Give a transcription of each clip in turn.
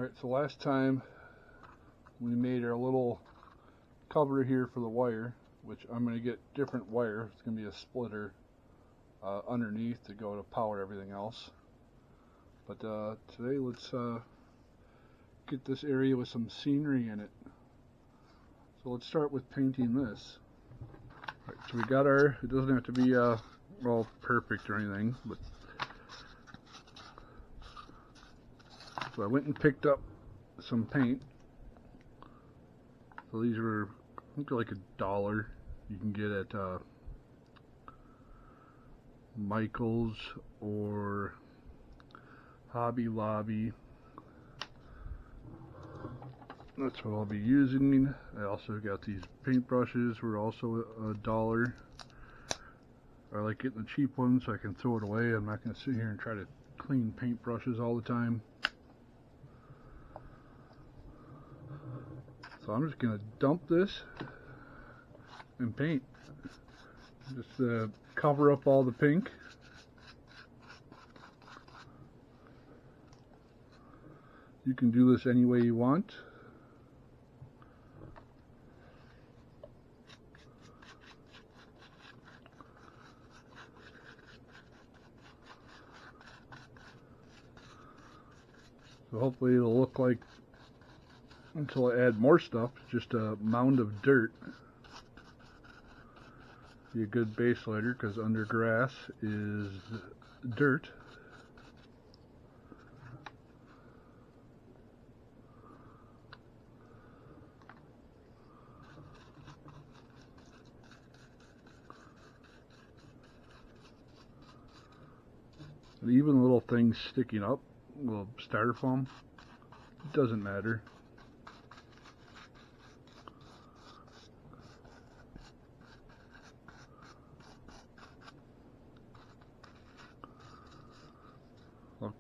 Alright, so last time we made our little cover here for the wire, which I'm going to get different wire. It's going to be a splitter underneath to go to power everything else. But today let's get this area with some scenery in it. So let's start with painting this. Alright, so we got our, it doesn't have to be all perfect or anything, but so I went and picked up some paint. So these were, I think they're like $1 you can get at Michael's or Hobby Lobby. That's what I'll be using. I also got these paint brushes, were also $1. I like getting the cheap ones so I can throw it away. I'm not going to sit here and try to clean paint brushes all the time. So I'm just going to dump this and paint. Just cover up all the pink. You can do this any way you want. So hopefully it'll look like, until I add more stuff, just a mound of dirt. Be a good base layer because under grass is dirt. And even little things sticking up, little styrofoam, it doesn't matter. Look.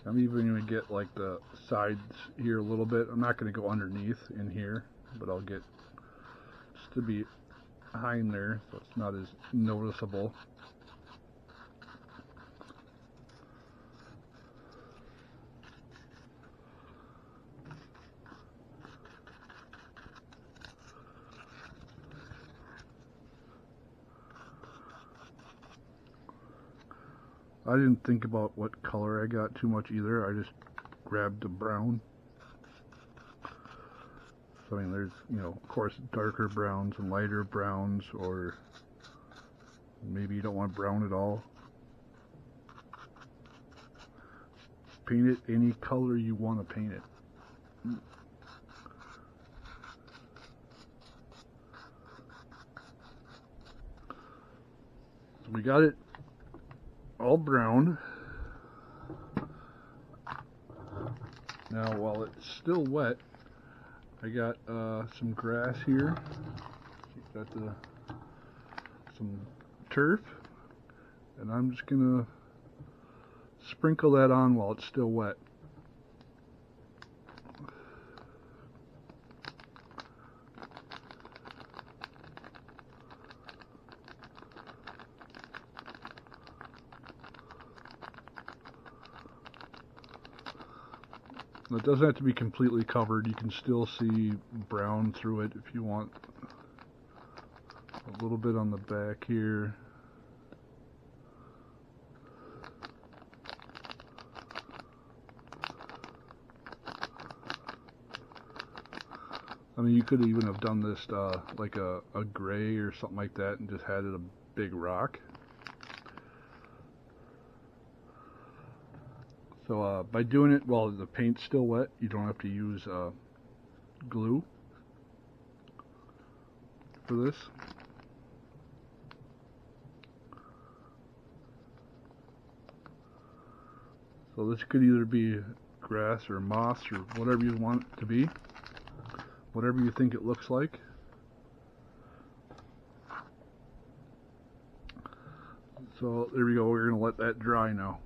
I'm even going to get like the sides here a little bit. I'm not going to go underneath in here, but I'll get just to be behind there so it's not as noticeable. I didn't think about what color I got too much either. I just grabbed the brown. So I mean, there's, you know, of course, darker browns and lighter browns, or maybe you don't want brown at all. Paint it any color you want to paint it. So we got it all brown. Now while it's still wet, I got some grass here. Got some turf, and I'm just gonna sprinkle that on while it's still wet. It doesn't have to be completely covered. You can still see brown through it if you want. A little bit on the back here. I mean, you could even have done this like a gray or something like that and just had it a big rock. So by doing it while the paint's still wet, you don't have to use glue for this. So this could either be grass or moss or whatever you want it to be, whatever you think it looks like. So there we go, we're going to let that dry now.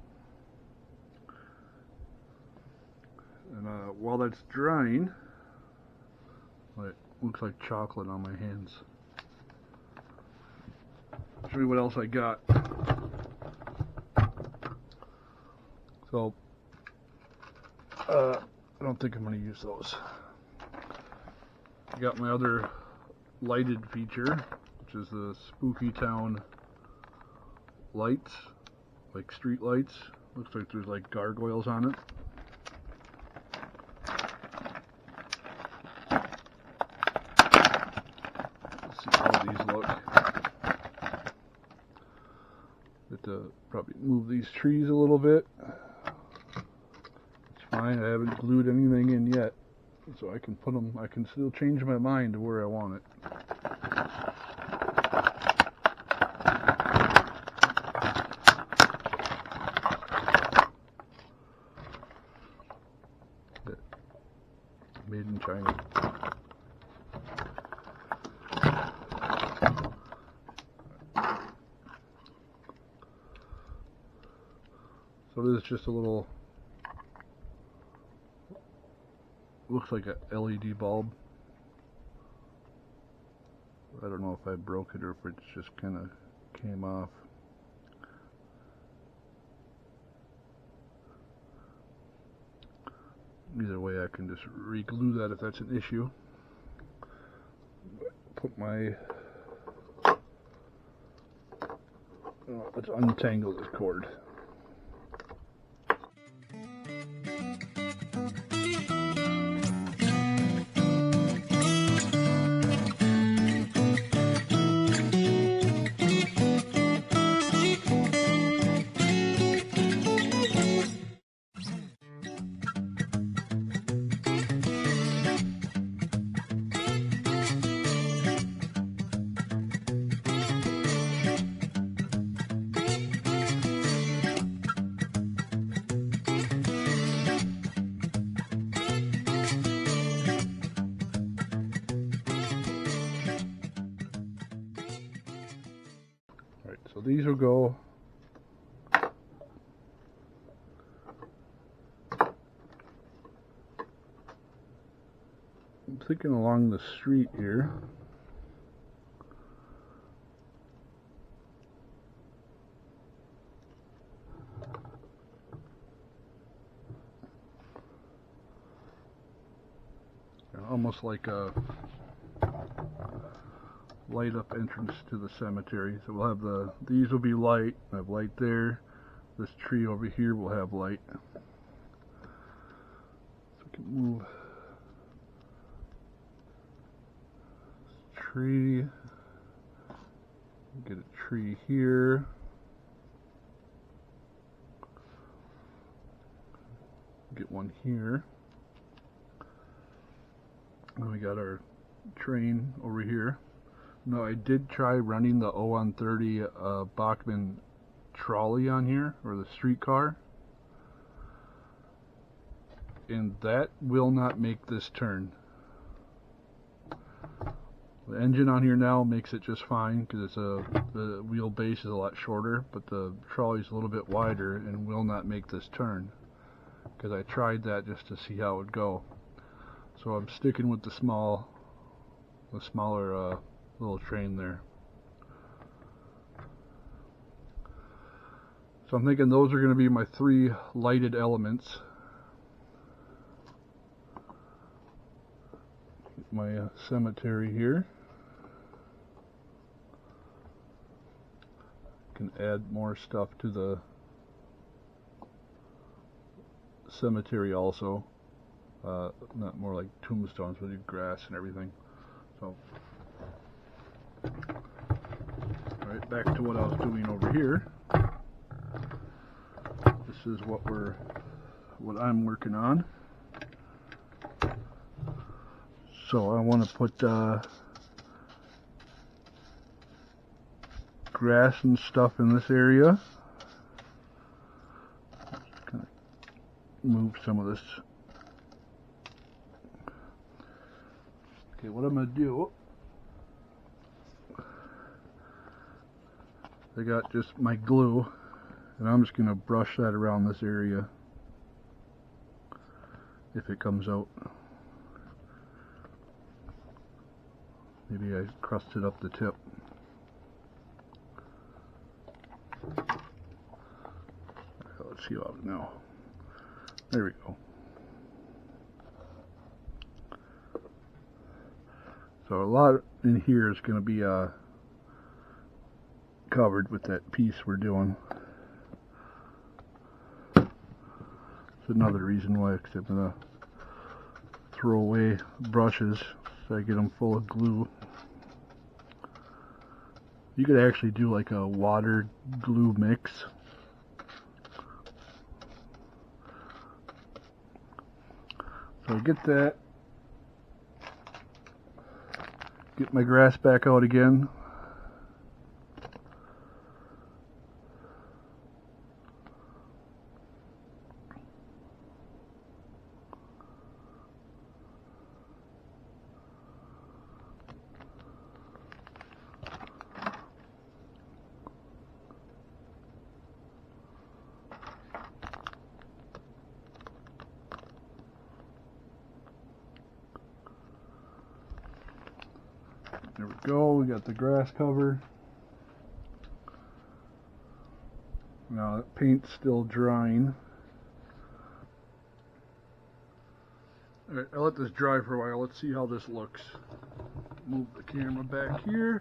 while that's drying, it looks like chocolate on my hands. Show you what else I got. So, I don't think I'm going to use those. I got my other lighted feature, which is the Spooky Town lights, like street lights. Looks like there's like gargoyles on it. Let's see how these look. Have to probably move these trees a little bit. It's fine, I haven't glued anything in yet, so I can put them, I can still change my mind to where I want it. Made in China. So this is just a little, looks like a LED bulb. I don't know if I broke it or if it just kind of came off. Either way, I can just re-glue that if that's an issue. Put my, let's untangle this cord. Alright, so these will go I'm thinking along the street here. Almost like a light up entrance to the cemetery. So we'll have these will be light. I have light there. This tree over here will have light. So we can move this tree. Get a tree here. Get one here. And we got our train over here. No, I did try running the On30 Bachmann trolley on here, or the streetcar, and that will not make this turn. The engine on here now makes it just fine because the wheelbase is a lot shorter, but the trolley is a little bit wider and will not make this turn because I tried that just to see how it would go. So I'm sticking with the smaller little train there. So I'm thinking those are going to be my 3 lighted elements. My cemetery here. Can add more stuff to the cemetery also. Not more like tombstones, but grass and everything. So, alright, back to what I was doing over here. This is what I'm working on. So I want to put grass and stuff in this area. Kind of move some of this. Okay, what I'm going to do, I got just my glue, and I'm just going to brush that around this area. if it comes out. Maybe I crusted up the tip. Let's see how now. There we go. So a lot in here is going to be covered with that piece we're doing. It's another reason why I'm going to throw away brushes so I get them full of glue. You could actually do like a water glue mix. So I get that. Get my grass back out again. There we go, we got the grass cover. Now the paint's still drying. Alright, I'll let this dry for a while. Let's see how this looks. Move the camera back here.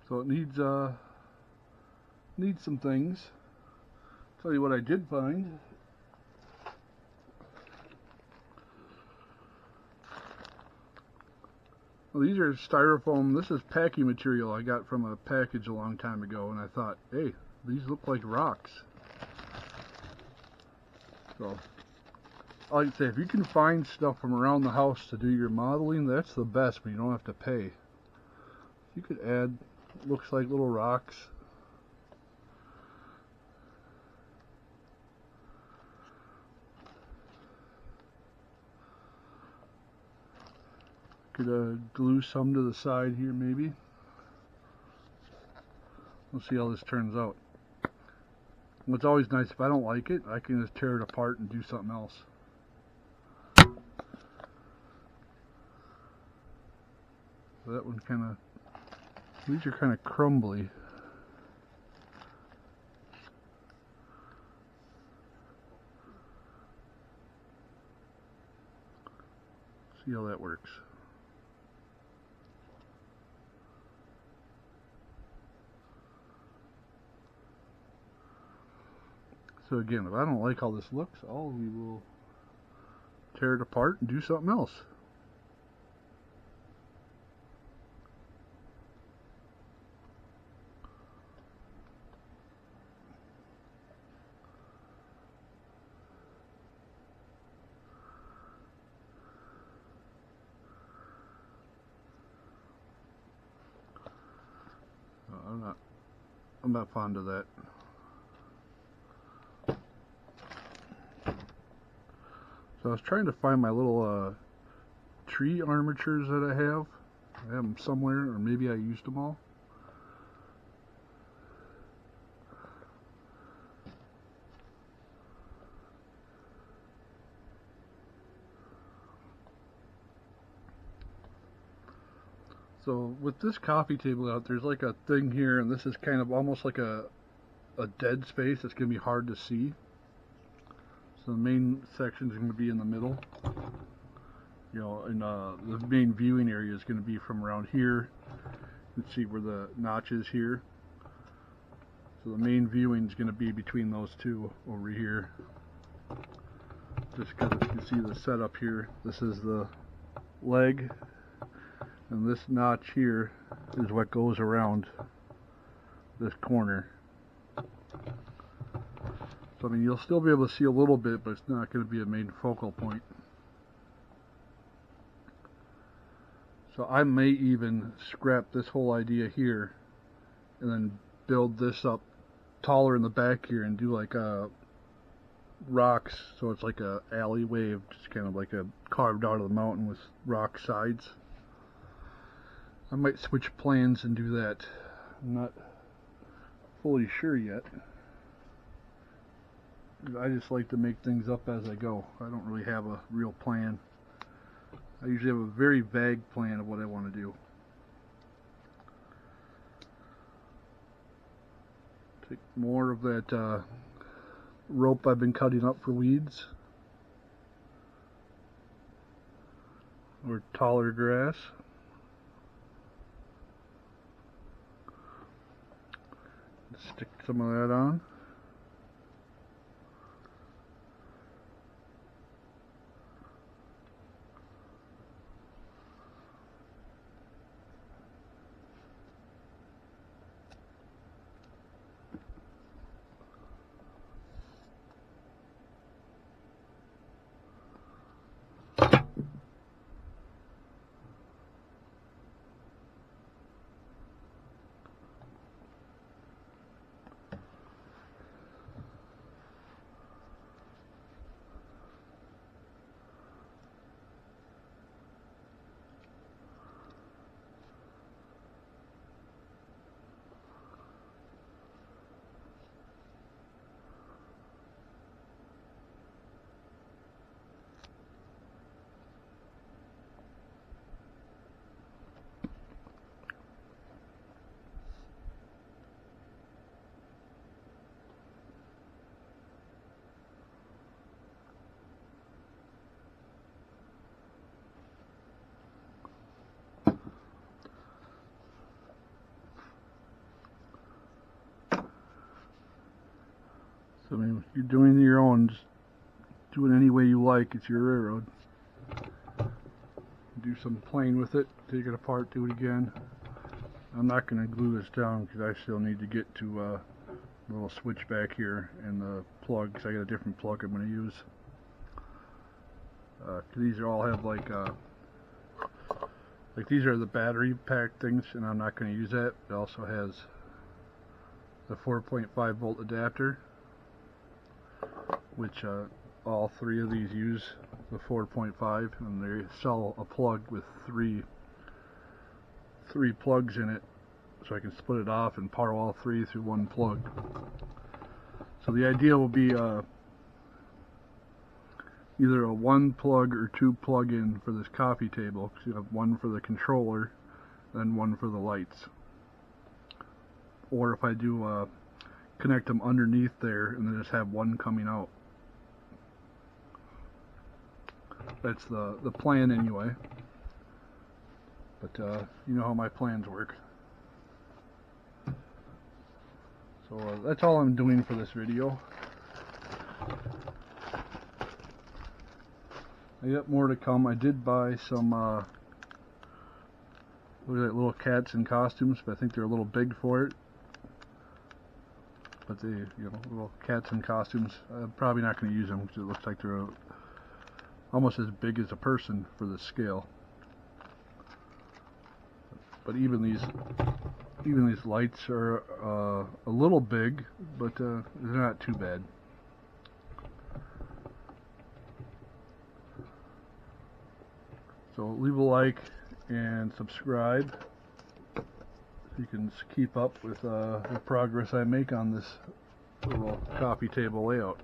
So it needs some things. Tell you what I did find. Well, these are styrofoam. This is packing material I got from a package a long time ago, and I thought, hey, these look like rocks. So, like I say, if you can find stuff from around the house to do your modeling, that's the best, but you don't have to pay. You could add, looks like little rocks. Could glue some to the side here maybe. We'll see how this turns out. What's always nice, if I don't like it, I can just tear it apart and do something else. So that one kind of, these are kind of crumbly. See how that works. So again, if I don't like how this looks, we will tear it apart and do something else. I'm not fond of that. So I was trying to find my little tree armatures that I have. I have them somewhere, or maybe I used them all. So with this coffee table out, there's like a thing here, and this is kind of almost like a dead space. It's going to be hard to see. So the main section is going to be in the middle. You know, and the main viewing area is going to be from around here. You can see where the notch is here. So the main viewing is going to be between those two over here. Just because you can see the setup here. This is the leg, and this notch here is what goes around this corner. So I mean, you'll still be able to see a little bit, but it's not going to be a main focal point. So I may even scrap this whole idea here and then build this up taller in the back here and do like a rocks, so it's like a alleyway, just kind of like a carved out of the mountain with rock sides. I might switch plans and do that. I'm not fully sure yet. I just like to make things up as I go. I don't really have a real plan. I usually have a very vague plan of what I want to do. Take more of that rope I've been cutting up for weeds, or taller grass. Stick some of that on. So, I mean, you're doing your own, just do it any way you like. It's your railroad. Do some playing with it, take it apart, do it again. I'm not going to glue this down because I still need to get to the little switch back here and the plug, because I got a different plug I'm going to use. These all have like these are the battery pack things, and I'm not going to use that. It also has the 4.5 volt adapter, which all three of these use the 4.5, and they sell a plug with three plugs in it, so I can split it off and power all three through one plug. So the idea will be either a one plug or two plug in for this coffee table, because you have one for the controller and one for the lights. Or if I do connect them underneath there and then just have one coming out. That's the plan anyway. But you know how my plans work. So that's all I'm doing for this video. I got more to come. I did buy some look at that, little cats in costumes, but I think they're a little big for it. But they, you know, little cats in costumes. I'm probably not going to use them because it looks like they're almost as big as a person for the scale. But even these lights are a little big, but they're not too bad. So leave a like and subscribe so you can keep up with the progress I make on this little coffee table layout.